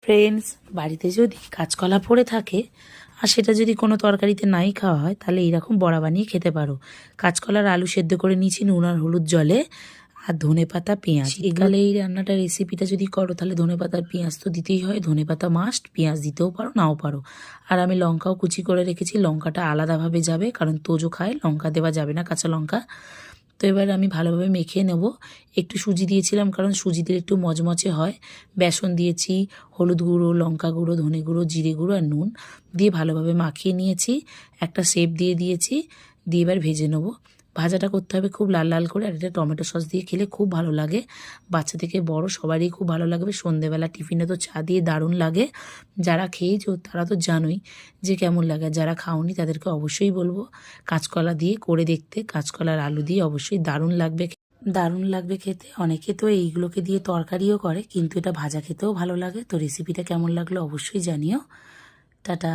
Friends, বাড়িতে যদি কাঁচকলা পড়ে থাকে আর সেটা যদি কোনো তরকারিতে নাই খাওয়া হয় তাহলে এইরকম বড়া বানিয়ে খেতে পারো। কাঁচকলার আলু সেদ্ধ করে নিয়েছি নুন আর হলুদ জলে, আর ধনেপাতা পেঁয়াজ। শীতকালে এই রান্নাটা রেসিপিটা যদি করো তাহলে ধনেপাতার পেঁয়াজ তো দিতেই হয়, ধনেপাতা মাস্ট, পেঁয়াজ দিতেও পারো নাও পারো। আর আমি লঙ্কাও কুচি করে রেখেছি, লঙ্কাটা আলাদাভাবে যাবে কারণ তোজো খায়, লঙ্কা দেওয়া যাবে না কাঁচা লঙ্কা। তো এবার আমি ভালোভাবে মেখে নেব। একটু সুজি দিয়েছিলাম কারণ সুজি দিলে একটু মচমচে হয়। বেসন দিয়েছি, হলুদ গুঁড়ো, লঙ্কা গুঁড়ো, ধনে গুঁড়ো, জিরে গুঁড়ো আর নুন দিয়ে ভালোভাবে মাখিয়ে নিয়েছি। একটা শেপ দিয়ে দিয়েছি, দিয়ে এবার ভেজে নেব। ভাজাটা করতে হবে খুব লাল লাল করে, আর এটা টমেটো সস দিয়ে খেলে খুব ভালো লাগে। বাচ্চা থেকে বড় সবারই খুব ভালো লাগবে। সন্ধেবেলা টিফিনে তো চা দিয়ে দারুণ লাগে। যারা খেয়েছো তারা তো জানোই যে কেমন লাগে, যারা খাওনি তাদেরকে অবশ্যই বলবো কাঁচকলা দিয়ে করে দেখতে। কাঁচকলার আলু দিয়ে অবশ্যই দারুণ লাগবে, দারুণ লাগবে খেতে। অনেকে তো এইগুলোকে দিয়ে তরকারিও করে, কিন্তু এটা ভাজা খেতেও ভালো লাগে। তো রেসিপিটা কেমন লাগলো অবশ্যই জানিও। টাটা।